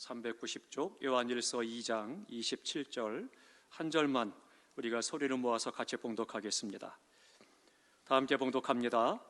390쪽 요한일서 2장 27절 한 절만 우리가 소리를 모아서 같이 봉독하겠습니다. 다 함께 봉독합니다.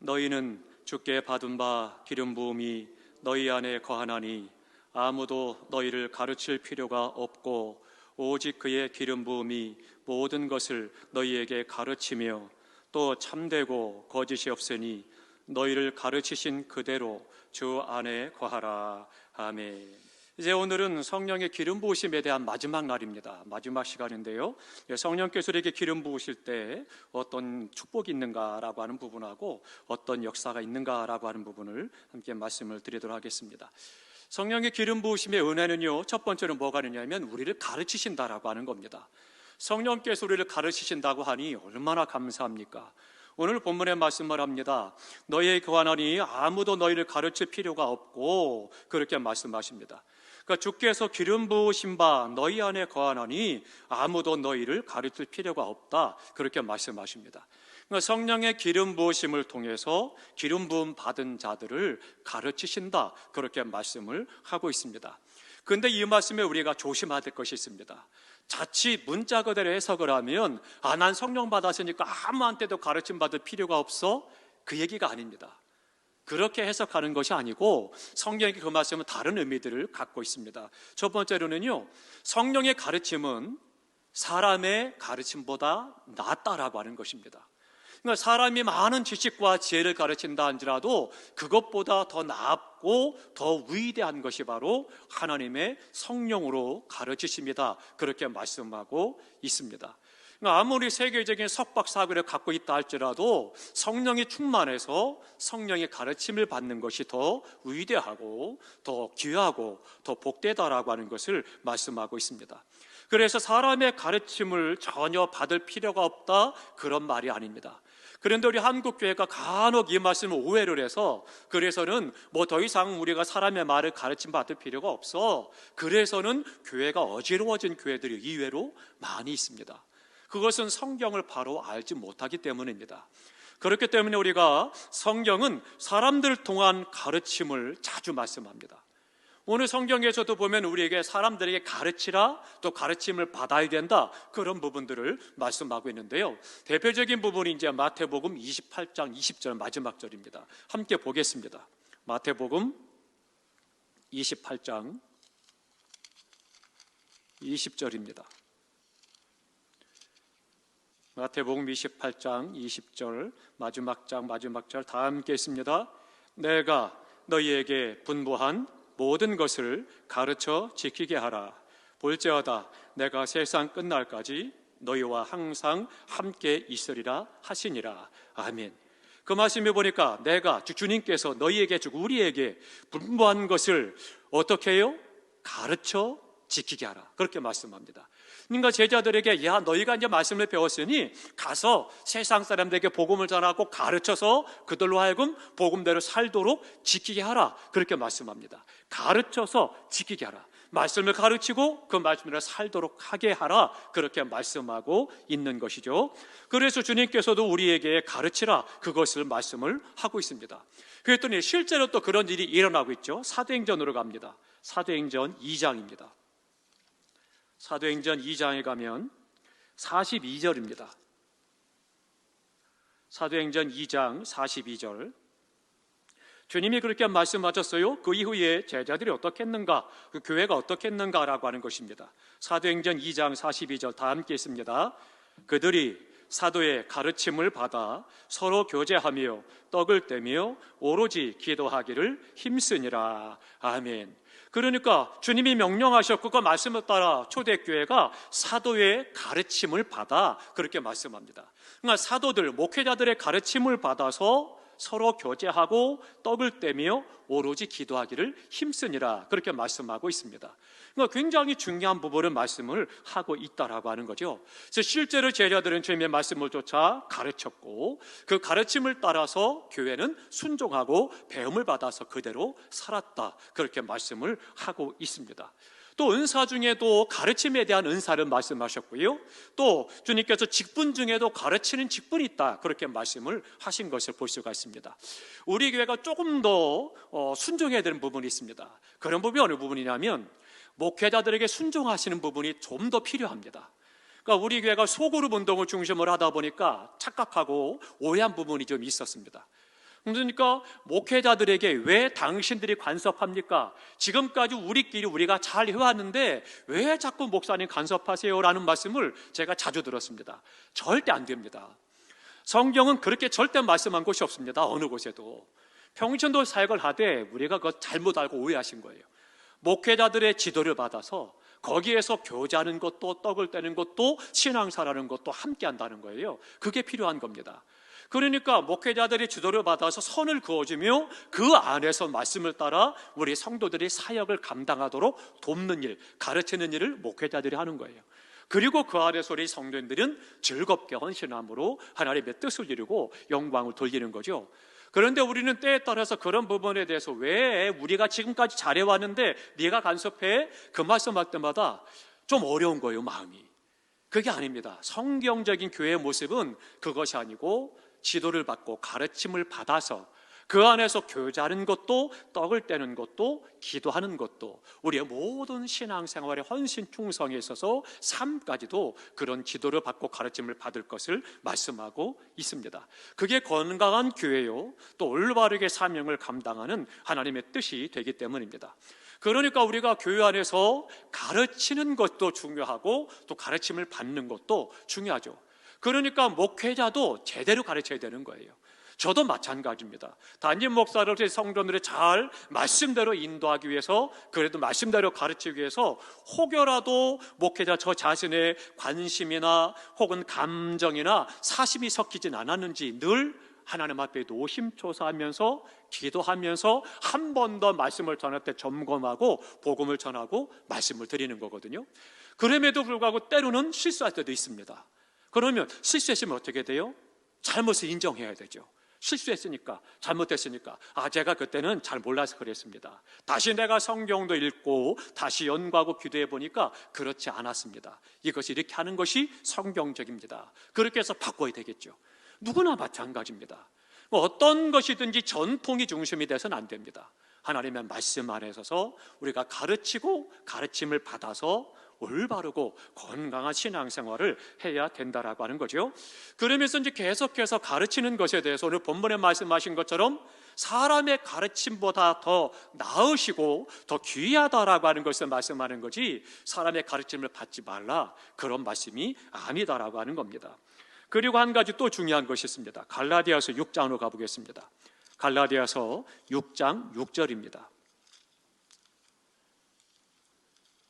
너희는 주께 받은 바 기름 부음이 너희 안에 거하나니 아무도 너희를 가르칠 필요가 없고 오직 그의 기름 부음이 모든 것을 너희에게 가르치며 또 참되고 거짓이 없으니 너희를 가르치신 그대로 주 안에 거하라. 아멘. 이제 오늘은 성령의 기름 부으심에 대한 마지막 날입니다. 마지막 시간인데요, 성령께서 우리에게 기름 부으실 때 어떤 축복이 있는가라고 하는 부분하고 어떤 역사가 있는가라고 하는 부분을 함께 말씀을 드리도록 하겠습니다. 성령의 기름 부으심의 은혜는요, 첫 번째는 뭐가 있냐면 우리를 가르치신다라고 하는 겁니다. 성령께서 우리를 가르치신다고 하니 얼마나 감사합니까? 오늘 본문의 말씀을 합니다. 너희의 거하나니 아무도 너희를 가르칠 필요가 없고, 그렇게 말씀하십니다. 그러니까 주께서 기름 부으신 바 너희 안에 거하나니 아무도 너희를 가르칠 필요가 없다, 그렇게 말씀하십니다. 그러니까 성령의 기름 부으심을 통해서 기름 부음 받은 자들을 가르치신다, 그렇게 말씀을 하고 있습니다. 그런데 이 말씀에 우리가 조심해야 될 것이 있습니다. 자칫 문자 그대로 해석을 하면 난 성령 받았으니까 아무한테도 가르침 받을 필요가 없어, 그 얘기가 아닙니다. 그렇게 해석하는 것이 아니고 성경의 그 말씀은 다른 의미들을 갖고 있습니다. 첫 번째로는요, 성령의 가르침은 사람의 가르침보다 낫다라고 하는 것입니다. 그러니까 사람이 많은 지식과 지혜를 가르친다 할지라도 그것보다 더 낫고 더 위대한 것이 바로 하나님의 성령으로 가르치십니다, 그렇게 말씀하고 있습니다. 그러니까 아무리 세계적인 석박사학위를 갖고 있다 할지라도 성령이 충만해서 성령의 가르침을 받는 것이 더 위대하고 더 귀하고 더 복되다라고 하는 것을 말씀하고 있습니다. 그래서 사람의 가르침을 전혀 받을 필요가 없다, 그런 말이 아닙니다. 그런데 우리 한국교회가 간혹 이 말씀을 오해를 해서 그래서는 더 이상 우리가 사람의 말을 가르침 받을 필요가 없어, 그래서는 교회가 어지러워진 교회들이 의외로 많이 있습니다. 그것은 성경을 바로 알지 못하기 때문입니다. 그렇기 때문에 우리가 성경은 사람들을 통한 가르침을 자주 말씀합니다. 오늘 성경에서도 보면 우리에게 사람들에게 가르치라, 또 가르침을 받아야 된다, 그런 부분들을 말씀하고 있는데요, 대표적인 부분이 이제 마태복음 28장 20절 마지막 절입니다. 함께 보겠습니다. 마태복음 28장 20절입니다. 마태복음 28장 20절 마지막 절 다 함께 있습니다. 내가 너희에게 분부한 모든 것을 가르쳐 지키게 하라. 볼지어다 내가 세상 끝날까지 너희와 항상 함께 있으리라 하시니라. 아멘. 그 말씀에 보니까 내가 주님께서 너희에게, 우리에게 분부한 것을 어떻게 해요? 가르쳐 지키게 하라, 그렇게 말씀합니다. 그러니까 제자들에게 너희가 이제 말씀을 배웠으니 가서 세상 사람들에게 복음을 전하고 가르쳐서 그들로 하여금 복음대로 살도록 지키게 하라, 그렇게 말씀합니다. 가르쳐서 지키게 하라, 말씀을 가르치고 그 말씀대로 살도록 하게 하라, 그렇게 말씀하고 있는 것이죠. 그래서 주님께서도 우리에게 가르치라, 그것을 말씀을 하고 있습니다. 그랬더니 실제로 또 그런 일이 일어나고 있죠. 사도행전으로 갑니다. 사도행전 2장입니다. 사도행전 2장에 가면 42절입니다. 사도행전 2장 42절, 주님이 그렇게 말씀하셨어요. 그 이후에 제자들이 어떻게 했는가, 그 교회가 어떻게 했는가라고 하는 것입니다. 사도행전 2장 42절 다 함께 있습니다. 그들이 사도의 가르침을 받아 서로 교제하며 떡을 떼며 오로지 기도하기를 힘쓰니라. 아멘. 그러니까 주님이 명령하셨고 그 말씀을 따라 초대교회가 사도의 가르침을 받아, 그렇게 말씀합니다. 그러니까 사도들, 목회자들의 가르침을 받아서 서로 교제하고 떡을 떼며 오로지 기도하기를 힘쓰니라, 그렇게 말씀하고 있습니다. 그러니까 굉장히 중요한 부분을 말씀을 하고 있다라고 하는 거죠. 그래서 실제로 제자들은 주님의 말씀을 쫓아 가르쳤고 그 가르침을 따라서 교회는 순종하고 배움을 받아서 그대로 살았다, 그렇게 말씀을 하고 있습니다. 또 은사 중에도 가르침에 대한 은사를 말씀하셨고요. 또 주님께서 직분 중에도 가르치는 직분이 있다, 그렇게 말씀을 하신 것을 볼 수가 있습니다. 우리 교회가 조금 더 순종해야 되는 부분이 있습니다. 그런 부분이 어느 부분이냐면 목회자들에게 순종하시는 부분이 좀 더 필요합니다. 그러니까 우리 교회가 소그룹 운동을 중심으로 하다 보니까 착각하고 오해한 부분이 좀 있었습니다. 그러니까 목회자들에게 왜 당신들이 간섭합니까? 지금까지 우리가 잘 해왔는데 왜 자꾸 목사님 간섭하세요? 라는 말씀을 제가 자주 들었습니다. 절대 안 됩니다. 성경은 그렇게 절대 말씀한 곳이 없습니다. 어느 곳에도. 평신도 사역을 하되 우리가 그거 잘못 알고 오해하신 거예요. 목회자들의 지도를 받아서 거기에서 교제하는 것도, 떡을 떼는 것도, 신앙사라는 것도 함께 한다는 거예요. 그게 필요한 겁니다. 그러니까 목회자들이 지도를 받아서 선을 그어주며 그 안에서 말씀을 따라 우리 성도들이 사역을 감당하도록 돕는 일, 가르치는 일을 목회자들이 하는 거예요. 그리고 그 안에서 우리 성도들은 즐겁게 헌신함으로 하나님의 뜻을 이루고 영광을 돌리는 거죠. 그런데 우리는 때에 따라서 그런 부분에 대해서 왜 우리가 지금까지 잘해왔는데 네가 간섭해? 그 말씀할 때마다 좀 어려운 거예요, 마음이. 그게 아닙니다. 성경적인 교회의 모습은 그것이 아니고 지도를 받고 가르침을 받아서 그 안에서 교제하는 것도, 떡을 떼는 것도, 기도하는 것도, 우리의 모든 신앙생활의 헌신 충성에 있어서 삶까지도 그런 지도를 받고 가르침을 받을 것을 말씀하고 있습니다. 그게 건강한 교회요, 또 올바르게 사명을 감당하는 하나님의 뜻이 되기 때문입니다. 그러니까 우리가 교회 안에서 가르치는 것도 중요하고 또 가르침을 받는 것도 중요하죠. 그러니까 목회자도 제대로 가르쳐야 되는 거예요. 저도 마찬가지입니다. 담임 목사로서의 성도들을 잘 말씀대로 인도하기 위해서, 그래도 말씀대로 가르치기 위해서 혹여라도 목회자 저 자신의 관심이나 혹은 감정이나 사심이 섞이진 않았는지 늘 하나님 앞에 노심초사하면서 기도하면서 한 번 더 말씀을 전할 때 점검하고 복음을 전하고 말씀을 드리는 거거든요. 그럼에도 불구하고 때로는 실수할 때도 있습니다. 그러면 실수했으면 어떻게 돼요? 잘못을 인정해야 되죠. 실수했으니까, 잘못했으니까, 제가 그때는 잘 몰라서 그랬습니다. 다시 내가 성경도 읽고 다시 연구하고 기도해 보니까 그렇지 않았습니다. 이것이 이렇게 하는 것이 성경적입니다. 그렇게 해서 바꿔야 되겠죠. 누구나 마찬가지입니다. 어떤 것이든지 전통이 중심이 돼서는 안 됩니다. 하나님의 말씀 안에 서서 우리가 가르치고 가르침을 받아서 올바르고 건강한 신앙생활을 해야 된다라고 하는 거죠. 그러면서 이제 계속해서 가르치는 것에 대해서 오늘 본문에 말씀하신 것처럼 사람의 가르침보다 더 나으시고 더 귀하다라고 하는 것을 말씀하는 거지, 사람의 가르침을 받지 말라, 그런 말씀이 아니다라고 하는 겁니다. 그리고 한 가지 또 중요한 것이 있습니다. 갈라디아서 6장으로 가보겠습니다. 갈라디아서 6장 6절입니다.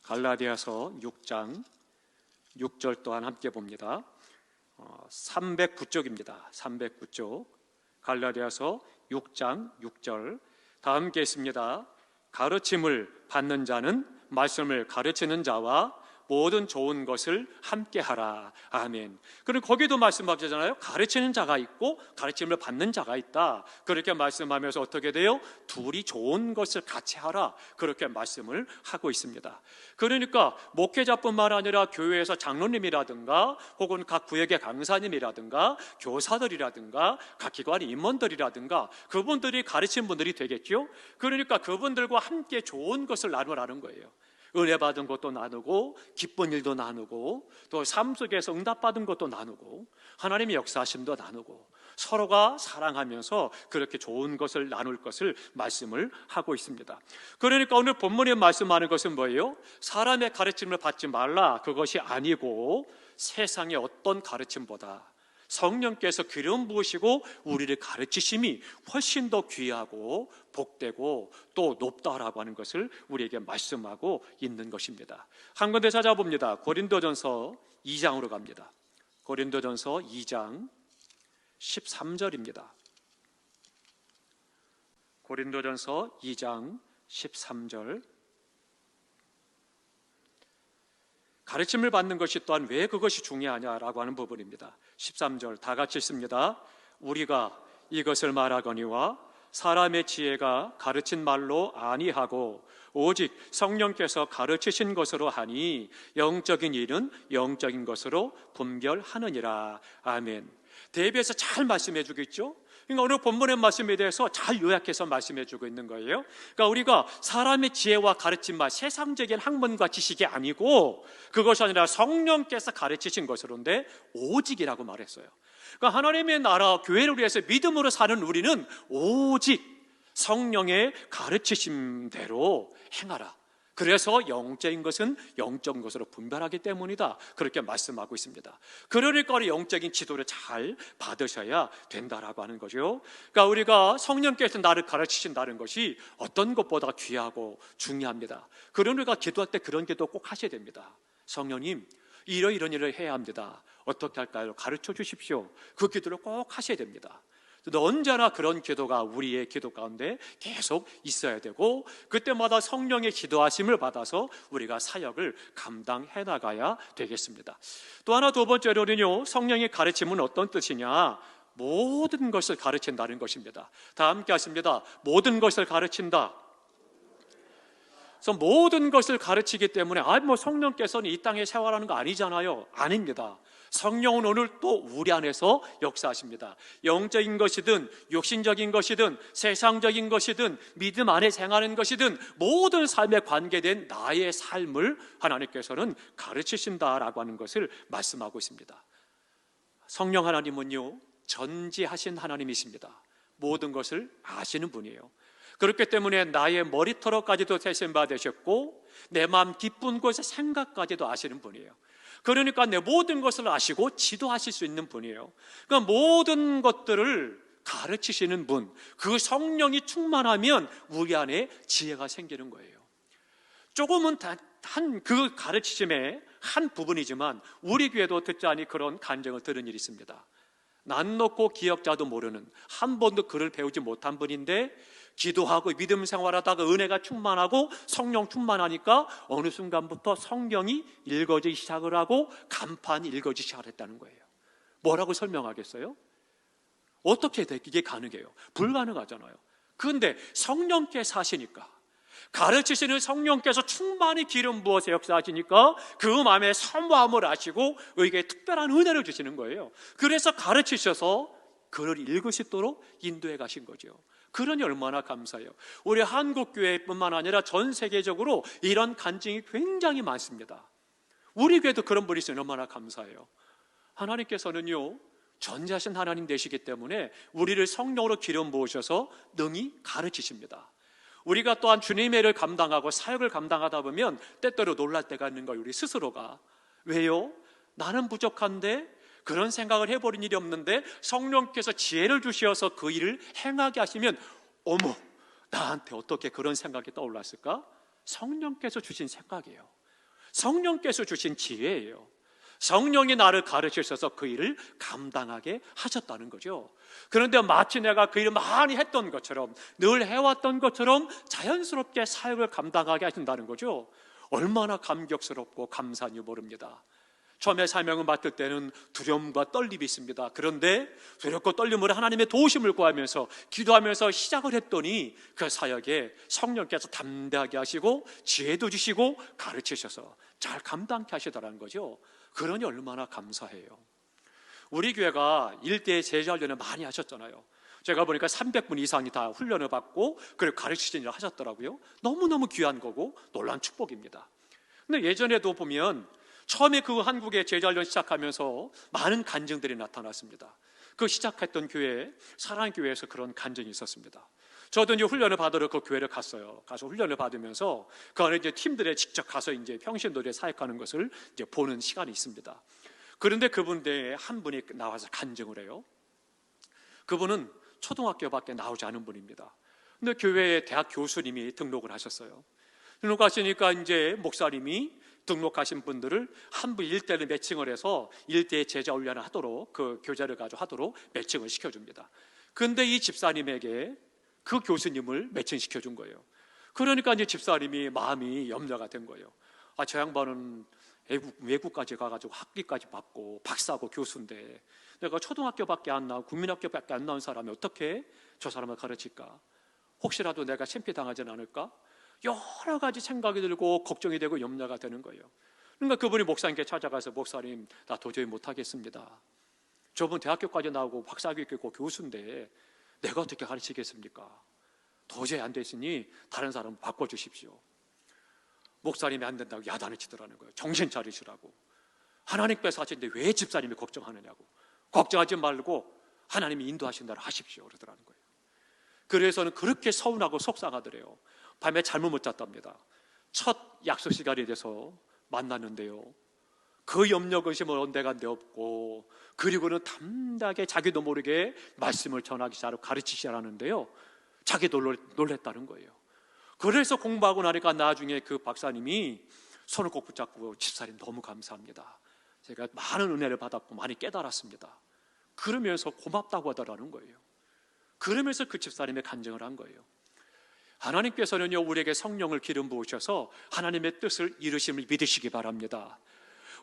갈라디아서 6장 6절 또한 함께 봅니다. 309쪽입니다. 309쪽 갈라디아서 6장 6절 다 함께 있습니다. 가르침을 받는 자는 말씀을 가르치는 자와 모든 좋은 것을 함께하라. 아멘. 그럼 거기도 말씀하잖아요. 가르치는 자가 있고 가르침을 받는 자가 있다. 그렇게 말씀하면서 어떻게 돼요? 둘이 좋은 것을 같이 하라. 그렇게 말씀을 하고 있습니다. 그러니까 목회자뿐만 아니라 교회에서 장로님이라든가 혹은 각 구역의 강사님이라든가 교사들이라든가 각 기관의 임원들이라든가 그분들이 가르친 분들이 되겠죠. 그러니까 그분들과 함께 좋은 것을 나누라는 거예요. 은혜 받은 것도 나누고 기쁜 일도 나누고 또 삶 속에서 응답받은 것도 나누고 하나님의 역사하심도 나누고 서로가 사랑하면서 그렇게 좋은 것을 나눌 것을 말씀을 하고 있습니다. 그러니까 오늘 본문에 말씀하는 것은 뭐예요? 사람의 가르침을 받지 말라, 그것이 아니고 세상의 어떤 가르침보다 성령께서 기름 부으시고 우리를 가르치심이 훨씬 더 귀하고 복되고 또 높다라고 하는 것을 우리에게 말씀하고 있는 것입니다. 한 군데 찾아봅니다. 고린도전서 2장으로 갑니다. 고린도전서 2장 13절입니다. 고린도전서 2장 13절 가르침을 받는 것이 또한 왜 그것이 중요하냐라고 하는 부분입니다. 13절 다 같이 읽습니다. 우리가 이것을 말하거니와 사람의 지혜가 가르친 말로 아니하고 오직 성령께서 가르치신 것으로 하니 영적인 일은 영적인 것으로 분별하느니라. 아멘. 대비해서 잘 말씀해 주겠죠. 그러니까 오늘 본문의 말씀에 대해서 잘 요약해서 말씀해 주고 있는 거예요. 그러니까 우리가 사람의 지혜와 가르침과 세상적인 학문과 지식이 아니고 그것이 아니라 성령께서 가르치신 것으로인데 오직이라고 말했어요. 그러니까 하나님의 나라 교회를 위해서 믿음으로 사는 우리는 오직 성령의 가르치심대로 행하라. 그래서 영적인 것은 영적인 것으로 분별하기 때문이다. 그렇게 말씀하고 있습니다. 그러니까 우리 영적인 지도를 잘 받으셔야 된다라고 하는 거죠. 그러니까 우리가 성령께서 나를 가르치신다는 것이 어떤 것보다 귀하고 중요합니다. 그러니까 기도할 때 그런 기도 꼭 하셔야 됩니다. 성령님, 이런 일을 해야 합니다. 어떻게 할까요? 가르쳐 주십시오. 그 기도를 꼭 하셔야 됩니다. 언제나 그런 기도가 우리의 기도 가운데 계속 있어야 되고 그때마다 성령의 기도하심을 받아서 우리가 사역을 감당해 나가야 되겠습니다. 또 하나 두 번째로는요, 성령의 가르침은 어떤 뜻이냐? 모든 것을 가르친다는 것입니다. 다 함께 하십니다. 모든 것을 가르친다. 그래서 모든 것을 가르치기 때문에 성령께서는 이 땅에 생활하는 거 아니잖아요. 아닙니다. 성령은 오늘 또 우리 안에서 역사하십니다. 영적인 것이든 육신적인 것이든 세상적인 것이든 믿음 안에 생활하는 것이든 모든 삶에 관계된 나의 삶을 하나님께서는 가르치신다라고 하는 것을 말씀하고 있습니다. 성령 하나님은요, 전지하신 하나님이십니다. 모든 것을 아시는 분이에요. 그렇기 때문에 나의 머리털어까지도 세신 받으셨고 내 마음 깊은 곳의 생각까지도 아시는 분이에요. 그러니까 내 모든 것을 아시고 지도하실 수 있는 분이에요. 그러니까 모든 것들을 가르치시는 분, 그 성령이 충만하면 우리 안에 지혜가 생기는 거예요. 조금은 그 가르치심의 한 부분이지만 우리 교회도 듣자니 그런 간증을 들은 일이 있습니다. 난 놓고 기억자도 모르는, 한 번도 글을 배우지 못한 분인데 기도하고 믿음 생활하다가 은혜가 충만하고 성령 충만하니까 어느 순간부터 성경이 읽어지기 시작을 하고 간판이 읽어지기 시작을 했다는 거예요. 뭐라고 설명하겠어요? 어떻게 이게 가능해요? 불가능하잖아요. 그런데 성령께서 하시니까, 가르치시는 성령께서 충만히 기름 부어서 역사하시니까 그 마음에 사모함을 아시고 우리에게 특별한 은혜를 주시는 거예요. 그래서 가르치셔서 글을 읽으시도록 인도해 가신 거죠. 그러니 얼마나 감사해요. 우리 한국교회뿐만 아니라 전 세계적으로 이런 간증이 굉장히 많습니다. 우리 교회도 그런 분이 있으면 얼마나 감사해요. 하나님께서는요, 전지하신 하나님 되시기 때문에 우리를 성령으로 기름 부으셔서 능히 가르치십니다. 우리가 또한 주님의 일을 감당하고 사역을 감당하다 보면 때때로 놀랄 때가 있는 거예요. 우리 스스로가. 왜요? 나는 부족한데 그런 생각을 해버린 일이 없는데 성령께서 지혜를 주셔서 그 일을 행하게 하시면 어머, 나한테 어떻게 그런 생각이 떠올랐을까? 성령께서 주신 생각이에요. 성령께서 주신 지혜예요. 성령이 나를 가르치셔서 그 일을 감당하게 하셨다는 거죠. 그런데 마치 내가 그 일을 많이 했던 것처럼, 늘 해왔던 것처럼 자연스럽게 사역을 감당하게 하신다는 거죠. 얼마나 감격스럽고 감사한지 모릅니다. 처음에 사명을 맡을 때는 두려움과 떨림이 있습니다. 그런데 두렵고 떨림으로 하나님의 도우심을 구하면서 기도하면서 시작을 했더니 그 사역에 성령께서 담대하게 하시고 지혜도 주시고 가르치셔서 잘 감당케 하시더라는 거죠. 그러니 얼마나 감사해요. 우리 교회가 일대의 제자훈련을 많이 하셨잖아요. 제가 보니까 300분 이상이 다 훈련을 받고 그리고 가르치신 일을 하셨더라고요. 너무너무 귀한 거고 놀라운 축복입니다. 근데 예전에도 보면 처음에 그 한국의 제자훈련 시작하면서 많은 간증들이 나타났습니다. 그 시작했던 교회, 사랑교회에서 그런 간증이 있었습니다. 저도 이제 훈련을 받으러 그 교회를 갔어요. 가서 훈련을 받으면서 그 안에 이제 팀들에 직접 가서 이제 평신도에 사역하는 것을 이제 보는 시간이 있습니다. 그런데 그분들 한 분이 나와서 간증을 해요. 그분은 초등학교밖에 나오지 않은 분입니다. 근데 교회에 대학 교수님이 등록을 하셨어요. 등록하시니까 이제 목사님이 등록하신 분들을 한 분 일대를 매칭을 해서 일대의 제자 훈련을 하도록 그 교재를 가지고 하도록 매칭을 시켜줍니다. 그런데 이 집사님에게 그 교수님을 매칭시켜 준 거예요. 그러니까 이제 집사님이 마음이 염려가 된 거예요. 저 양반은 외국까지 가가지고 학위까지 받고 박사고 교수인데 내가 초등학교밖에 안 나오고 국민학교밖에 안 나온 사람이 어떻게 저 사람을 가르칠까? 혹시라도 내가 창피당하진 않을까? 여러 가지 생각이 들고 걱정이 되고 염려가 되는 거예요. 그러니까 그분이 목사님께 찾아가서 목사님, 나 도저히 못하겠습니다. 저분 대학교까지 나오고 박사학위 있고 교수인데 내가 어떻게 가르치겠습니까? 도저히 안 되시니 다른 사람 바꿔주십시오. 목사님이 안 된다고 야단을 치더라는 거예요. 정신 차리시라고. 하나님께서 하시는데 왜 집사님이 걱정하느냐고. 걱정하지 말고 하나님이 인도하신 대로 하십시오 그러더라는 거예요. 그래서는 그렇게 서운하고 속상하더래요. 밤에 잠을 못 잤답니다. 첫 약속 시간이 돼서 만났는데요, 그 염려 근심을 온데간데 없고, 그리고는 담대하게 자기도 모르게 말씀을 전하기 시작하고 가르치시라는데요, 자기도 놀랬다는 거예요. 그래서 공부하고 나니까 나중에 그 박사님이 손을 꼭 붙잡고, 집사님 너무 감사합니다. 제가 많은 은혜를 받았고 많이 깨달았습니다. 그러면서 고맙다고 하더라는 거예요. 그러면서 그 집사님의 간증을 한 거예요. 하나님께서는요, 우리에게 성령을 기름 부으셔서 하나님의 뜻을 이루심을 믿으시기 바랍니다.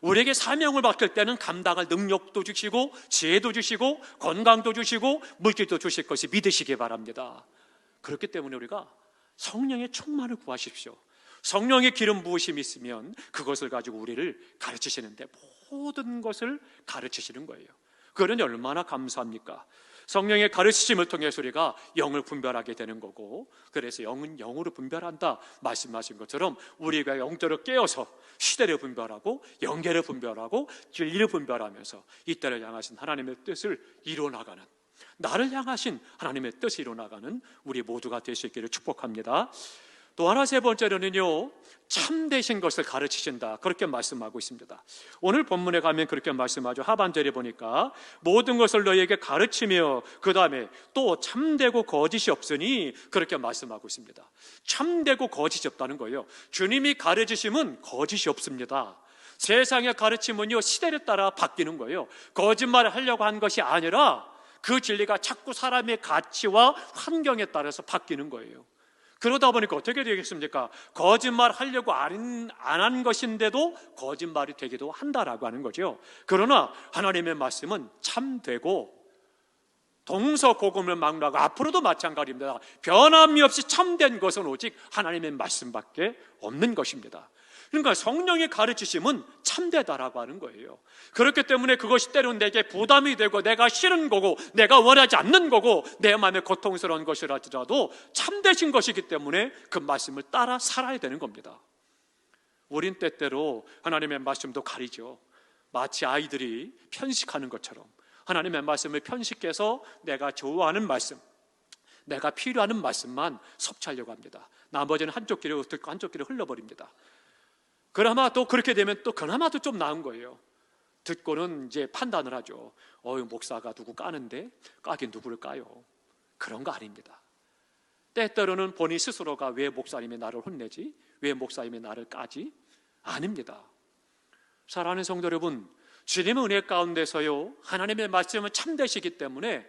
우리에게 사명을 맡길 때는 감당할 능력도 주시고 지혜도 주시고 건강도 주시고 물질도 주실 것이 믿으시기 바랍니다. 그렇기 때문에 우리가 성령의 충만을 구하십시오. 성령의 기름 부으심이 있으면 그것을 가지고 우리를 가르치시는데 모든 것을 가르치시는 거예요. 그러니 얼마나 감사합니까? 성령의 가르치심을 통해서 우리가 영을 분별하게 되는 거고, 그래서 영은 영으로 분별한다 말씀하신 것처럼 우리가 영적으로 깨어서 시대를 분별하고 영계를 분별하고 진리를 분별하면서 이때를 향하신 하나님의 뜻을 이뤄나가는, 나를 향하신 하나님의 뜻을 이뤄나가는 우리 모두가 될 수 있기를 축복합니다. 또 하나, 세 번째로는요, 참되신 것을 가르치신다, 그렇게 말씀하고 있습니다. 오늘 본문에 가면 그렇게 말씀하죠. 하반절에 보니까 모든 것을 너희에게 가르치며 그 다음에 또 참되고 거짓이 없으니, 그렇게 말씀하고 있습니다. 참되고 거짓이 없다는 거예요. 주님이 가르치심은 거짓이 없습니다. 세상의 가르침은요, 시대에 따라 바뀌는 거예요. 거짓말을 하려고 한 것이 아니라 그 진리가 자꾸 사람의 가치와 환경에 따라서 바뀌는 거예요. 그러다 보니까 어떻게 되겠습니까? 거짓말 하려고 안 한 것인데도 거짓말이 되기도 한다라고 하는 거죠. 그러나 하나님의 말씀은 참되고 동서고금을 막론하고 앞으로도 마찬가지입니다. 변함이 없이 참된 것은 오직 하나님의 말씀밖에 없는 것입니다. 그러니까 성령의 가르치심은 참되다라고 하는 거예요. 그렇기 때문에 그것이 때로는 내게 부담이 되고 내가 싫은 거고 내가 원하지 않는 거고 내 마음에 고통스러운 것이라도 참되신 것이기 때문에 그 말씀을 따라 살아야 되는 겁니다. 우린 때때로 하나님의 말씀도 가리죠. 마치 아이들이 편식하는 것처럼 하나님의 말씀을 편식해서 내가 좋아하는 말씀, 내가 필요하는 말씀만 섭취하려고 합니다. 나머지는 한쪽 귀로 듣고 한쪽 귀로 흘러버립니다. 그나마 또 그렇게 되면 또 그나마도 좀 나은 거예요. 듣고는 이제 판단을 하죠. 목사가 누구 까는데 까긴 누구를 까요? 그런 거 아닙니다. 때때로는 본인 스스로가 왜 목사님이 나를 혼내지? 왜 목사님이 나를 까지? 아닙니다. 사랑하는 성도 여러분, 주님의 은혜 가운데서요, 하나님의 말씀은 참되시기 때문에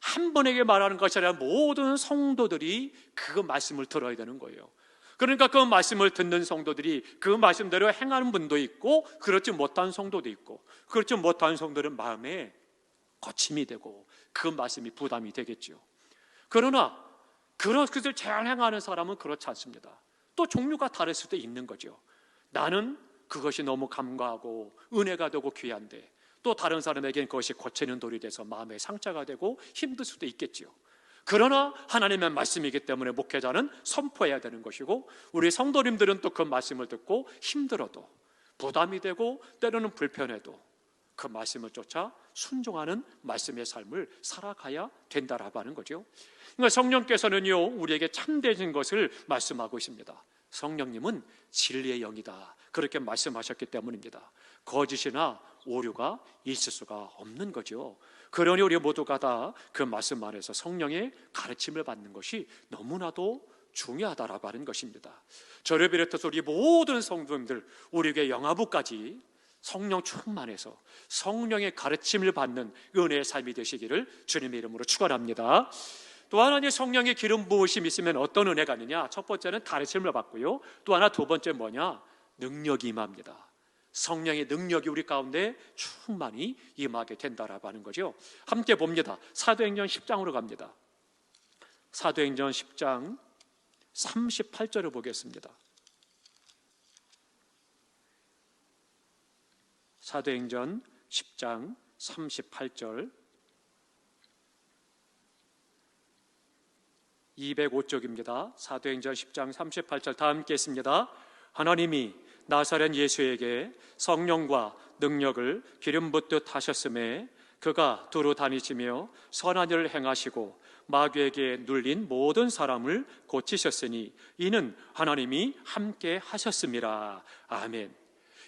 한 분에게 말하는 것이 아니라 모든 성도들이 그 말씀을 들어야 되는 거예요. 그러니까 그 말씀을 듣는 성도들이 그 말씀대로 행하는 분도 있고, 그렇지 못한 성도도 있고, 그렇지 못한 성도들은 마음에 거침이 되고 그 말씀이 부담이 되겠죠. 그러나 그것을 잘 행하는 사람은 그렇지 않습니다. 또 종류가 다를 수도 있는 거죠. 나는 그것이 너무 감과하고 은혜가 되고 귀한데 또 다른 사람에게는 그것이 거치는 돌이 돼서 마음에 상처가 되고 힘들 수도 있겠죠. 그러나 하나님의 말씀이기 때문에 목회자는 선포해야 되는 것이고, 우리 성도님들은 또 그 말씀을 듣고 힘들어도 부담이 되고 때로는 불편해도 그 말씀을 쫓아 순종하는 말씀의 삶을 살아가야 된다라고 하는 거죠. 그러니까 성령께서는요, 우리에게 참되신 것을 말씀하고 있습니다. 성령님은 진리의 영이다, 그렇게 말씀하셨기 때문입니다. 거짓이나 오류가 있을 수가 없는 거죠. 그러니 우리 모두가 다 그 말씀 안에서 성령의 가르침을 받는 것이 너무나도 중요하다라고 하는 것입니다. 저를 비롯해서 우리 모든 성도님들, 우리 교회 영아부까지 성령 충만해서 성령의 가르침을 받는 은혜의 삶이 되시기를 주님의 이름으로 축원합니다. 또 하나는 성령의 기름 부으심이 있으면 어떤 은혜가 있느냐? 첫 번째는 가르침을 받고요, 또 하나 두 번째 뭐냐? 능력이 임합니다. 성령의 능력이 우리 가운데 충만히 임하게 된다라고 하는 거죠. 함께 봅니다. 사도행전 10장으로 갑니다. 사도행전 10장 38절을 보겠습니다. 사도행전 10장 38절, 205쪽입니다. 사도행전 10장 38절 다 함께 했습니다. 하나님이 나사렛 예수에게 성령과 능력을 기름 붓듯 하셨음에 그가 두루 다니시며 선한 일을 행하시고 마귀에게 눌린 모든 사람을 고치셨으니 이는 하나님이 함께 하셨음이라. 아멘.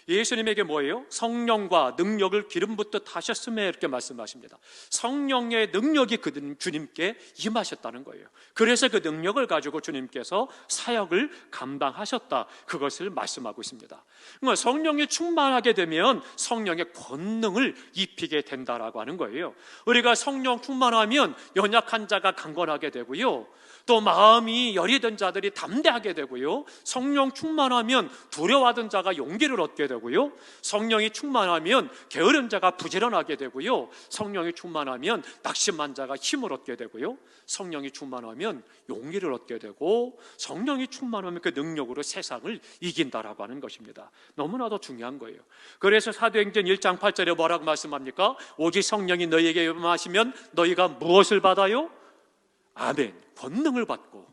예수님에게 뭐예요? 성령과 능력을 기름 붓듯 하셨음에 이렇게 말씀하십니다. 성령의 능력이 주님께 임하셨다는 거예요. 그래서 그 능력을 가지고 주님께서 사역을 감당하셨다, 그것을 말씀하고 있습니다. 그러니까 성령이 충만하게 되면 성령의 권능을 입히게 된다라고 하는 거예요. 우리가 성령 충만하면 연약한 자가 강건하게 되고요, 또 마음이 열이 든 자들이 담대하게 되고요, 성령 충만하면 두려워하던 자가 용기를 얻게 되고요, 성령이 충만하면 게으른 자가 부지런하게 되고요, 성령이 충만하면 낙심한 자가 힘을 얻게 되고요, 성령이 충만하면 용기를 얻게 되고, 성령이 충만하면 그 능력으로 세상을 이긴다라고 하는 것입니다. 너무나도 중요한 거예요. 그래서 사도행전 1장 8절에 뭐라고 말씀합니까? 오직 성령이 너희에게 임하시면 너희가 무엇을 받아요? 아멘. 권능을 받고.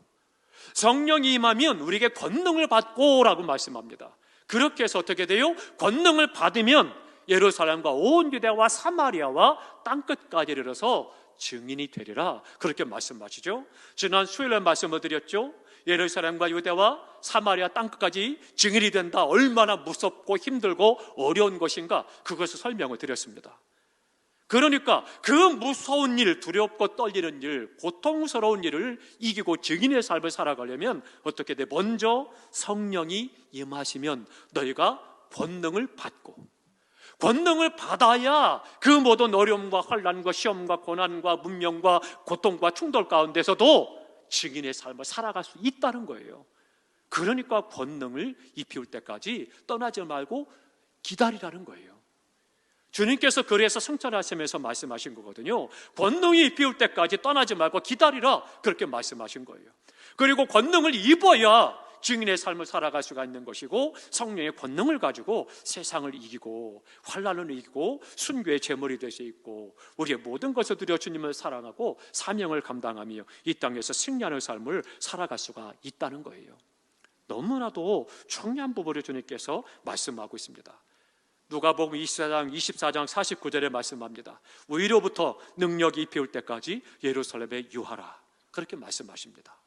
성령이 임하면 우리에게 권능을 받고 라고 말씀합니다. 그렇게 해서 어떻게 돼요? 권능을 받으면 예루살렘과 온 유대와 사마리아와 땅끝까지 이르러서 증인이 되리라, 그렇게 말씀하시죠. 지난 수요일에 말씀을 드렸죠. 예루살렘과 유대와 사마리아 땅끝까지 증인이 된다, 얼마나 무섭고 힘들고 어려운 것인가, 그것을 설명을 드렸습니다. 그러니까 그 무서운 일, 두렵고 떨리는 일, 고통스러운 일을 이기고 증인의 삶을 살아가려면 어떻게 돼? 먼저 성령이 임하시면 너희가 권능을 받고, 권능을 받아야 그 모든 어려움과 환난과 시험과 고난과 문명과 고통과 충돌 가운데서도 증인의 삶을 살아갈 수 있다는 거예요. 그러니까 권능을 입힐 때까지 떠나지 말고 기다리라는 거예요. 주님께서 그래서 성찬하시면서 말씀하신 거거든요. 권능이 입힐 때까지 떠나지 말고 기다리라, 그렇게 말씀하신 거예요. 그리고 권능을 입어야 증인의 삶을 살아갈 수가 있는 것이고, 성령의 권능을 가지고 세상을 이기고 환난을 이기고 순교의 제물이 될 수 있고, 우리의 모든 것을 드려 주님을 사랑하고 사명을 감당하며 이 땅에서 승리하는 삶을 살아갈 수가 있다는 거예요. 너무나도 중요한 부분을 주님께서 말씀하고 있습니다. 누가복음 24장 49절에 말씀합니다. 위로부터 능력이 입혀올 때까지 예루살렘에 유하라, 그렇게 말씀하십니다.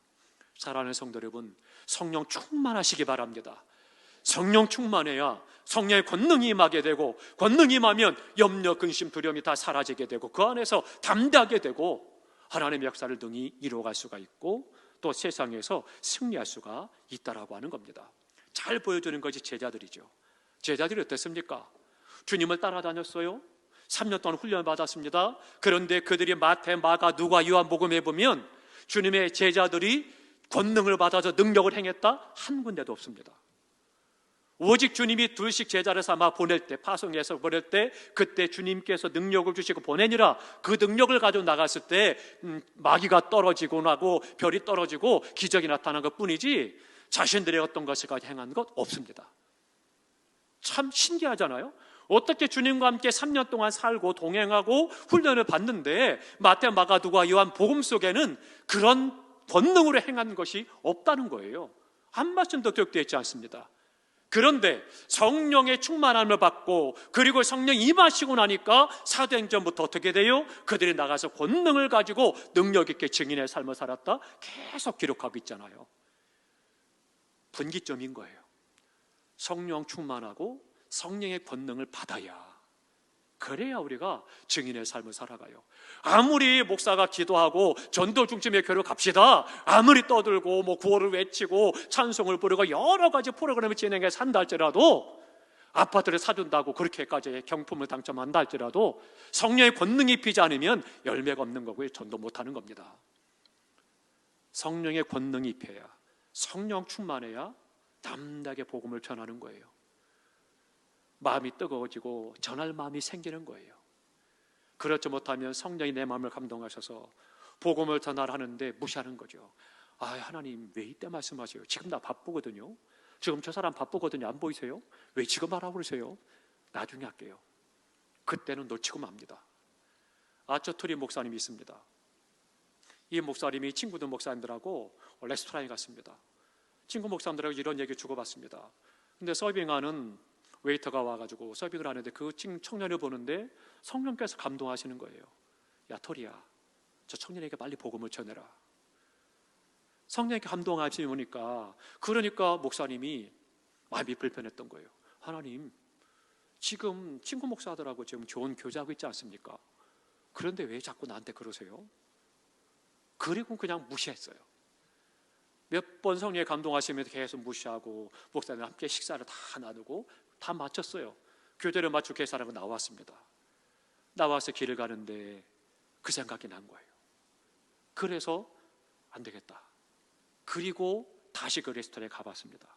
사랑하는 성도 여러분, 성령 충만하시기 바랍니다. 성령 충만해야 성령의 권능이 임하게 되고, 권능이 임하면 염려, 근심, 두려움이 다 사라지게 되고, 그 안에서 담대하게 되고 하나님의 역사를 능히 이루어갈 수가 있고, 또 세상에서 승리할 수가 있다라고 하는 겁니다. 잘 보여주는 것이 제자들이죠. 제자들이 어땠습니까? 주님을 따라다녔어요. 3년 동안 훈련을 받았습니다. 그런데 그들이 마태, 마가, 누가, 요한복음에 보면 주님의 제자들이 권능을 받아서 능력을 행했다? 한 군데도 없습니다. 오직 주님이 둘씩 제자를 삼아 보낼 때, 파송해서 보낼 때, 그때 주님께서 능력을 주시고 보내니라, 그 능력을 가지고 나갔을 때 마귀가 떨어지고 나고 별이 떨어지고 기적이 나타난 것 뿐이지 자신들의 어떤 것을 가지고 행한 것 없습니다. 참 신기하잖아요. 어떻게 주님과 함께 3년 동안 살고 동행하고 훈련을 받는데 마태, 마가, 누가, 요한 복음 속에는 그런 권능으로 행한 것이 없다는 거예요. 한 말씀도 기록되어 있지 않습니다. 그런데 성령의 충만함을 받고, 그리고 성령 임하시고 나니까 사도행전부터 어떻게 돼요? 그들이 나가서 권능을 가지고 능력 있게 증인의 삶을 살았다, 계속 기록하고 있잖아요. 분기점인 거예요. 성령 충만하고 성령의 권능을 받아야, 그래야 우리가 증인의 삶을 살아가요. 아무리 목사가 기도하고 전도 중심의 교회로 갑시다, 아무리 떠들고 구호를 외치고 찬송을 부르고 여러 가지 프로그램을 진행해 산다 할지라도, 아파트를 사준다고 그렇게까지 경품을 당첨한다 할지라도 성령의 권능이 입히지 않으면 열매가 없는 거고요, 전도 못하는 겁니다. 성령의 권능이 입혀야, 성령 충만해야 담대하게 복음을 전하는 거예요. 마음이 뜨거워지고 전할 마음이 생기는 거예요. 그렇지 못하면 성령이 내 마음을 감동하셔서 복음을 전하라는데 무시하는 거죠. 아, 하나님 왜 이때 말씀하세요? 지금 나 바쁘거든요. 지금 저 사람 바쁘거든요. 안 보이세요? 왜 지금 하라고 그러세요? 나중에 할게요. 그때는 놓치고 맙니다. 아처토리 목사님이 있습니다. 이 목사님이 친구들 목사님들하고 레스토랑에 갔습니다. 친구 목사님들하고 이런 얘기 주고받습니다. 근데 서빙하는 웨이터가 와가지고 서빙을 하는데 그 청년을 보는데 성령께서 감동하시는 거예요. 야 토리야, 저 청년에게 빨리 복음을 전해라. 성령에게 감동하시니까, 그러니까 목사님이 마음이 불편했던 거예요. 하나님, 지금 친구 목사들하고 지금 좋은 교제하고 있지 않습니까? 그런데 왜 자꾸 나한테 그러세요? 그리고 그냥 무시했어요. 몇 번 성령에 감동하시면서 계속 무시하고 목사님과 함께 식사를 다 나누고 다 마쳤어요. 교제를 마치고 계산하고 나왔습니다. 나와서 길을 가는데 그 생각이 난 거예요. 그래서 안 되겠다. 그리고 다시 그 레스토랑에 가봤습니다.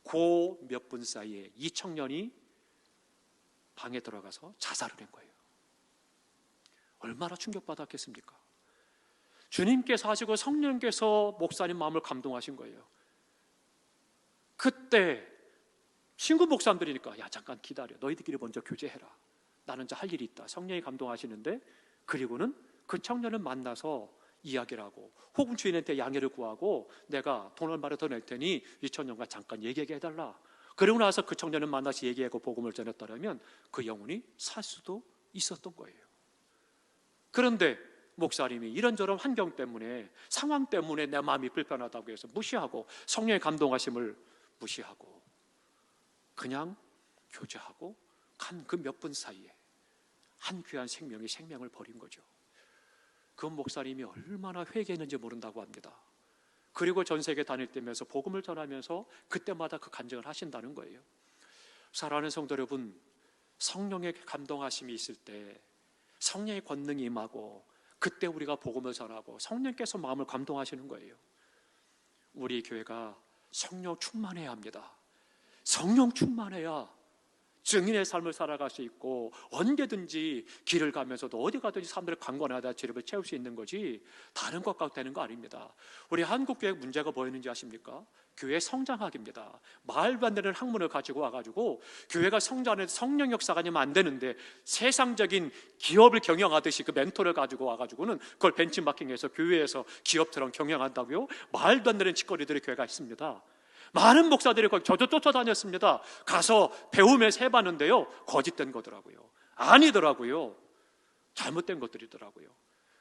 그 몇 분 사이에 이 청년이 방에 들어가서 자살을 한 거예요. 얼마나 충격받았겠습니까? 주님께서 하시고 성령께서 목사님 마음을 감동하신 거예요. 그때 친구 목사님들이니까 야 잠깐 기다려, 너희들끼리 먼저 교제해라. 나는 이제 할 일이 있다. 성령이 감동하시는데, 그리고는 그 청년을 만나서 이야기를 하고, 혹은 주인한테 양해를 구하고 내가 돈 얼마를 더 낼 테니 이 청년과 잠깐 얘기하게 해달라. 그러고 나서 그 청년을 만나서 얘기하고 복음을 전했다면 그 영혼이 살 수도 있었던 거예요. 그런데 목사님이 이런저런 환경 때문에, 상황 때문에 내 마음이 불편하다고 해서 무시하고, 성령의 감동하심을 무시하고 그냥 교제하고 간 그 몇 분 사이에 한 귀한 생명이 생명을 버린 거죠. 그 목사님이 얼마나 회개했는지 모른다고 합니다. 그리고 전 세계 다닐 때면서 복음을 전하면서 그때마다 그 간증을 하신다는 거예요. 사랑하는 성도 여러분, 성령의 감동하심이 있을 때, 성령의 권능이 임하고, 그때 우리가 복음을 전하고 성령께서 마음을 감동하시는 거예요. 우리 교회가 성령 충만해야 합니다. 성령 충만해야 증인의 삶을 살아갈 수 있고, 언제든지 길을 가면서도 어디 가든지 사람들의 강권하다 지름을 채울 수 있는 거지, 다른 것과 되는 거 아닙니다. 우리 한국교회 문제가 뭐였는지 아십니까? 교회 성장학입니다. 말도 안 되는 학문을 가지고 와가지고 교회가 성장해서 성령 역사가 아니면 안 되는데, 세상적인 기업을 경영하듯이 그 멘토를 가지고 와가지고는 그걸 벤치마킹해서 교회에서 기업처럼 경영한다고요? 말도 안 되는 짓거리들이 교회가 있습니다. 많은 목사들이 저도 쫓아다녔습니다. 가서 배우면서 해봤는데요, 거짓된 거더라고요. 아니더라고요. 잘못된 것들이더라고요.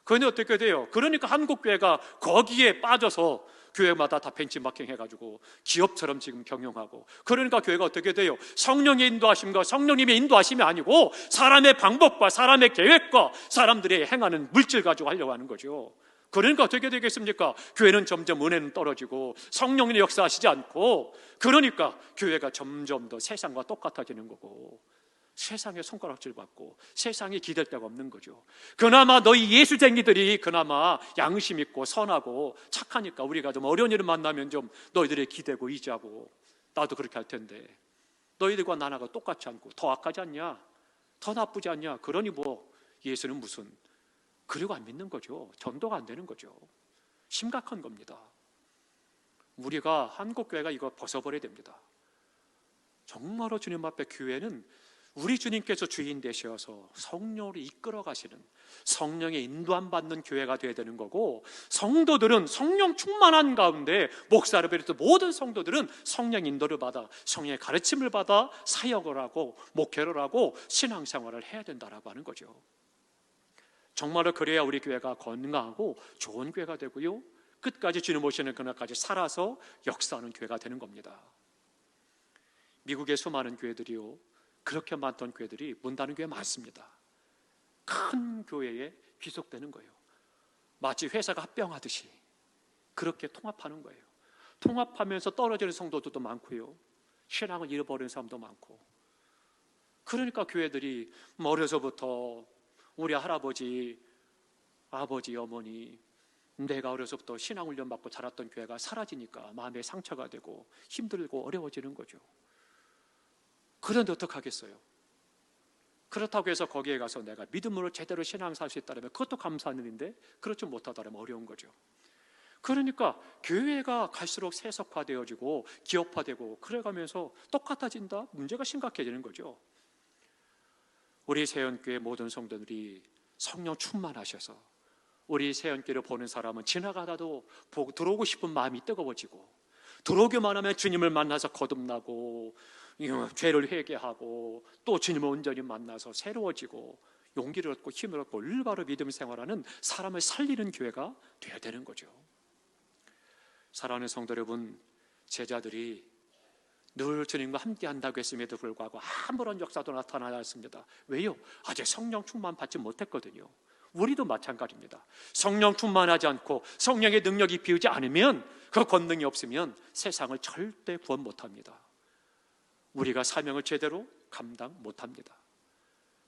그런데 어떻게 돼요? 그러니까 한국교회가 거기에 빠져서 교회마다 다 벤치마킹 해가지고 기업처럼 지금 경영하고, 그러니까 교회가 어떻게 돼요? 성령의 인도하심과 성령님의 인도하심이 아니고 사람의 방법과 사람의 계획과 사람들이 행하는 물질 가지고 하려고 하는 거죠. 그러니까 어떻게 되겠습니까? 교회는 점점 은혜는 떨어지고 성령이 역사하시지 않고, 그러니까 교회가 점점 더 세상과 똑같아지는 거고, 세상에 손가락질 받고 세상에 기댈 데가 없는 거죠. 그나마 너희 예수쟁이들이 그나마 양심 있고 선하고 착하니까 우리가 좀 어려운 일을 만나면 좀 너희들이 기대고 의지하고, 나도 그렇게 할 텐데 너희들과 나나가 똑같지 않고 더 악하지 않냐? 더 나쁘지 않냐? 그러니 뭐 예수는 무슨, 그리고 안 믿는 거죠. 전도가 안 되는 거죠. 심각한 겁니다. 우리가 한국교회가 이거 벗어버려야 됩니다. 정말로 주님 앞에 교회는 우리 주님께서 주인 되셔서 성령으로 이끌어 가시는, 성령의 인도함 받는 교회가 되어야 되는 거고, 성도들은 성령 충만한 가운데, 목사를 비롯해 모든 성도들은 성령 인도를 받아 성령의 가르침을 받아 사역을 하고 목회를 하고 신앙생활을 해야 된다라고 하는 거죠. 정말로 그래야 우리 교회가 건강하고 좋은 교회가 되고요, 끝까지 주님 오시는 그날까지 살아서 역사하는 교회가 되는 겁니다. 미국의 수많은 교회들이요, 그렇게 많던 교회들이 문 닫는 교회 많습니다. 큰 교회에 귀속되는 거예요. 마치 회사가 합병하듯이 그렇게 통합하는 거예요. 통합하면서 떨어지는 성도들도 많고요, 신앙을 잃어버리는 사람도 많고. 그러니까 교회들이 어려서부터 우리 할아버지, 아버지, 어머니, 내가 어려서부터 신앙훈련 받고 자랐던 교회가 사라지니까 마음에 상처가 되고 힘들고 어려워지는 거죠. 그런데 어떡하겠어요? 그렇다고 해서 거기에 가서 내가 믿음으로 제대로 신앙 살 수 있다면 그것도 감사한 일인데, 그렇지 못하다면 어려운 거죠. 그러니까 교회가 갈수록 세속화되어지고 기업화되고 그래가면서 똑같아진다? 문제가 심각해지는 거죠. 우리 세연교회 모든 성도들이 성령 충만하셔서 우리 세연교회를 보는 사람은 지나가다도 들어오고 싶은 마음이 뜨거워지고, 들어오기만 하면 주님을 만나서 거듭나고 죄를 회개하고 또 주님을 온전히 만나서 새로워지고 용기를 얻고 힘을 얻고 올바로 믿음 생활하는 사람을 살리는 교회가 되어야 되는 거죠. 사랑하는 성도 여러분, 제자들이 늘 주님과 함께 한다고 했음에도 불구하고 아무런 역사도 나타나지 않습니다. 왜요? 아직 성령 충만 받지 못했거든요. 우리도 마찬가지입니다. 성령 충만하지 않고 성령의 능력이 비우지 않으면, 그 권능이 없으면 세상을 절대 구원 못합니다. 우리가 사명을 제대로 감당 못합니다.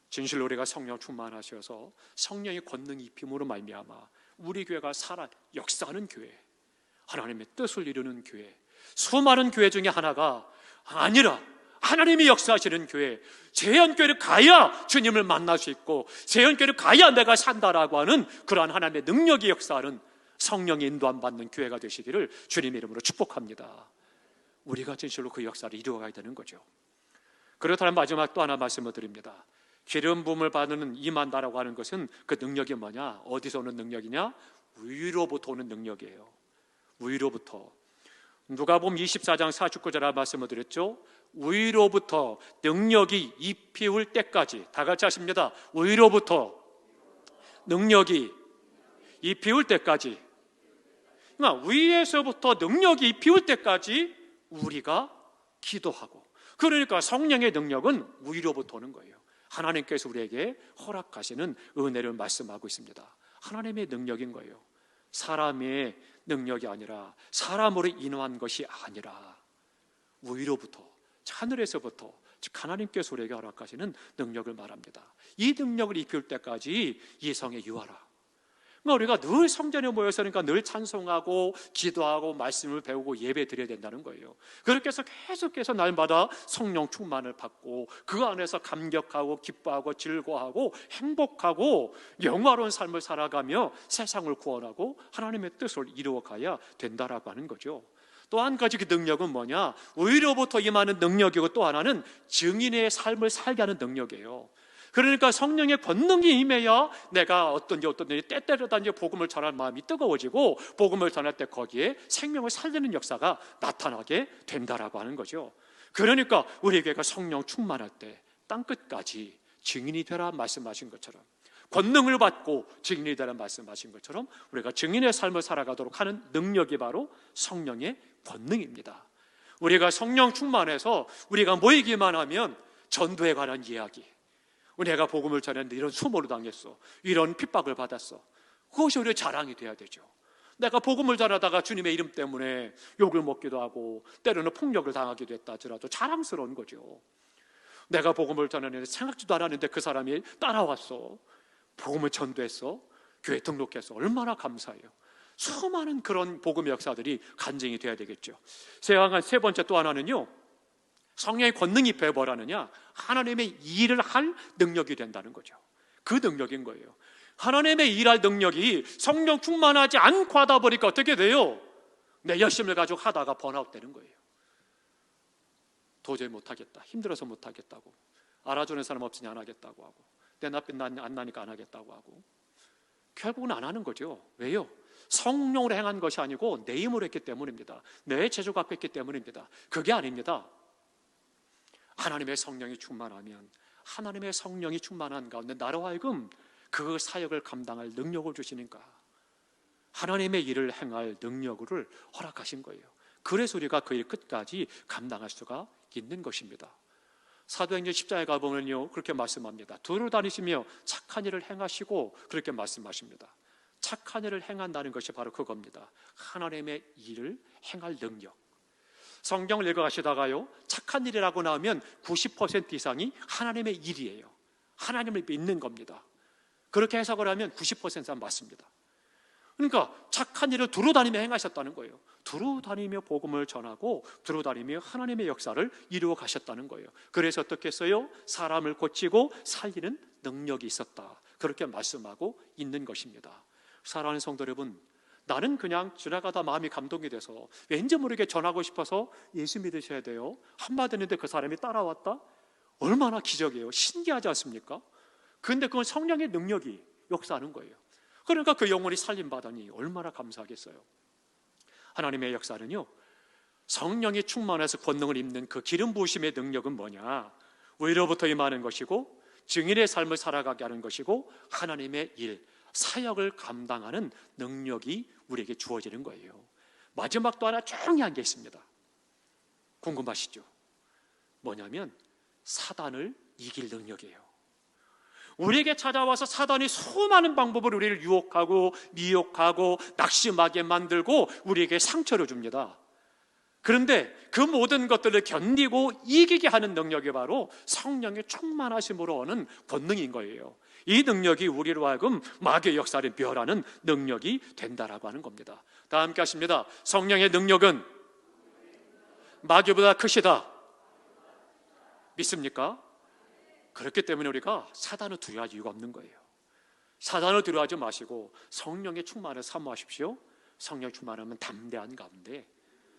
진실로 우리가 성령 충만하셔서 성령의 권능이 입힘으로 말미암아 우리 교회가 살아 역사하는 교회, 하나님의 뜻을 이루는 교회, 수많은 교회 중에 하나가 아니라 하나님이 역사하시는 교회, 세연교회를 가야 주님을 만날 수 있고 세연교회를 가야 내가 산다라고 하는 그러한 하나님의 능력이 역사하는 성령의 인도함 받는 교회가 되시기를 주님의 이름으로 축복합니다. 우리가 진실로 그 역사를 이루어가야 되는 거죠. 그렇다면 마지막 또 하나 말씀을 드립니다. 기름 부음을 받는 임한다라고 하는 것은 그 능력이 뭐냐? 어디서 오는 능력이냐? 위로부터 오는 능력이에요. 위로부터. 누가복음 24장 49절에 말씀을 드렸죠. 위로부터 능력이 입히울 때까지. 다 같이 하십니다. 위로부터 능력이 입히울 때까지. 그러니까 위에서부터 능력이 입히울 때까지 우리가 기도하고, 그러니까 성령의 능력은 위로부터 오는 거예요. 하나님께서 우리에게 허락하시는 은혜를 말씀하고 있습니다. 하나님의 능력인 거예요. 사람의 능력이 아니라, 사람으로 인한 것이 아니라 위로부터, 하늘에서부터, 즉 하나님께서 우리에게 허락하시는 능력을 말합니다. 이 능력을 입힐 때까지 이 성에 유하라. 우리가 늘 성전에 모여서 늘 찬송하고 기도하고 말씀을 배우고 예배 드려야 된다는 거예요. 그렇게 해서 계속해서 날마다 성령 충만을 받고 그 안에서 감격하고 기뻐하고 즐거워하고 행복하고 영화로운 삶을 살아가며 세상을 구원하고 하나님의 뜻을 이루어가야 된다라고 하는 거죠. 또 한 가지 그 능력은 뭐냐? 위로부터 임하는 능력이고, 또 하나는 증인의 삶을 살게 하는 능력이에요. 그러니까 성령의 권능이 임해야 내가 어떤지 때때로다 복음을 전할 마음이 뜨거워지고, 복음을 전할 때 거기에 생명을 살리는 역사가 나타나게 된다라고 하는 거죠. 그러니까 우리 교회가 성령 충만할 때 땅끝까지 증인이 되라 말씀하신 것처럼, 권능을 받고 증인이 되라 말씀하신 것처럼 우리가 증인의 삶을 살아가도록 하는 능력이 바로 성령의 권능입니다. 우리가 성령 충만해서 우리가 모이기만 하면 전도에 관한 이야기, 내가 복음을 전했는데 이런 수모를 당했어, 이런 핍박을 받았어, 그것이 우리의 자랑이 돼야 되죠. 내가 복음을 전하다가 주님의 이름 때문에 욕을 먹기도 하고 때로는 폭력을 당하기도 했다 하더라도 자랑스러운 거죠. 내가 복음을 전하는데 생각지도 않았는데 그 사람이 따라왔어, 복음을 전도했어, 교회 등록했어, 얼마나 감사해요. 수많은 그런 복음의 역사들이 간증이 돼야 되겠죠. 세 번째 또 하나는요, 성령의 권능이 배워라느냐, 하나님의 일을 할 능력이 된다는 거죠. 그 능력인 거예요. 하나님의 일할 능력이 성령 충만하지 않고 하다 보니까 어떻게 돼요? 내 열심을 가지고 하다가 번아웃 되는 거예요. 도저히 못하겠다, 힘들어서 못하겠다고, 알아주는 사람 없으니 안 하겠다고 하고, 내 낯빛 안 나니까 안 하겠다고 하고, 결국은 안 하는 거죠. 왜요? 성령으로 행한 것이 아니고 내 힘으로 했기 때문입니다. 내 재주 갖고 했기 때문입니다. 그게 아닙니다. 하나님의 성령이 충만하면, 하나님의 성령이 충만한 가운데 나로 하여금 그 사역을 감당할 능력을 주시니까 하나님의 일을 행할 능력을 허락하신 거예요. 그래서 우리가 그 일 끝까지 감당할 수가 있는 것입니다. 사도행전 10장에 가보면요, 그렇게 말씀합니다. 두루 다니시며 착한 일을 행하시고, 그렇게 말씀하십니다. 착한 일을 행한다는 것이 바로 그겁니다. 하나님의 일을 행할 능력. 성경을 읽어가시다가요, 착한 일이라고 나오면 90% 이상이 하나님의 일이에요. 하나님을 믿는 겁니다. 그렇게 해석을 하면 90%는 맞습니다. 그러니까 착한 일을 두루 다니며 행하셨다는 거예요. 두루 다니며 복음을 전하고 두루 다니며 하나님의 역사를 이루어 가셨다는 거예요. 그래서 어떻게 했어요? 사람을 고치고 살리는 능력이 있었다, 그렇게 말씀하고 있는 것입니다. 사랑하는 성도 여러분, 나는 그냥 지나가다 마음이 감동이 돼서 왠지 모르게 전하고 싶어서 예수 믿으셔야 돼요. 한마디 했는데 그 사람이 따라왔다? 얼마나 기적이에요. 신기하지 않습니까? 그런데 그건 성령의 능력이 역사하는 거예요. 그러니까 그 영혼이 살림받으니 얼마나 감사하겠어요. 하나님의 역사는요, 성령이 충만해서 권능을 입는 그 기름 부으심의 능력은 뭐냐? 위로부터 임하는 것이고 증인의 삶을 살아가게 하는 것이고 하나님의 일, 사역을 감당하는 능력이 우리에게 주어지는 거예요. 마지막 또 하나 중요한 게 있습니다. 궁금하시죠? 뭐냐면 사단을 이길 능력이에요. 우리에게 찾아와서 사단이 수많은 방법으로 우리를 유혹하고 미혹하고 낙심하게 만들고 우리에게 상처를 줍니다. 그런데 그 모든 것들을 견디고 이기게 하는 능력이 바로 성령의 충만하심으로 오는 권능인 거예요. 이 능력이 우리로 하여금 마귀의 역사를 멸하는 능력이 된다라고 하는 겁니다. 다 함께 하십니다. 성령의 능력은 마귀보다 크시다. 믿습니까? 그렇기 때문에 우리가 사단을 두려워할 이유가 없는 거예요. 사단을 두려워하지 마시고 성령의 충만을 사모하십시오. 성령 충만하면 담대한 가운데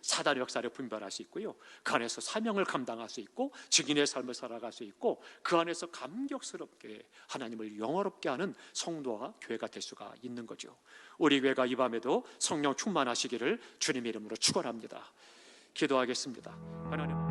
사단의 역사를 분별할 수 있고요, 그 안에서 사명을 감당할 수 있고 증인의 삶을 살아갈 수 있고 그 안에서 감격스럽게 하나님을 영화롭게 하는 성도와 교회가 될 수가 있는 거죠. 우리 교회가 이 밤에도 성령 충만하시기를 주님의 이름으로 축원합니다. 기도하겠습니다. 하나님.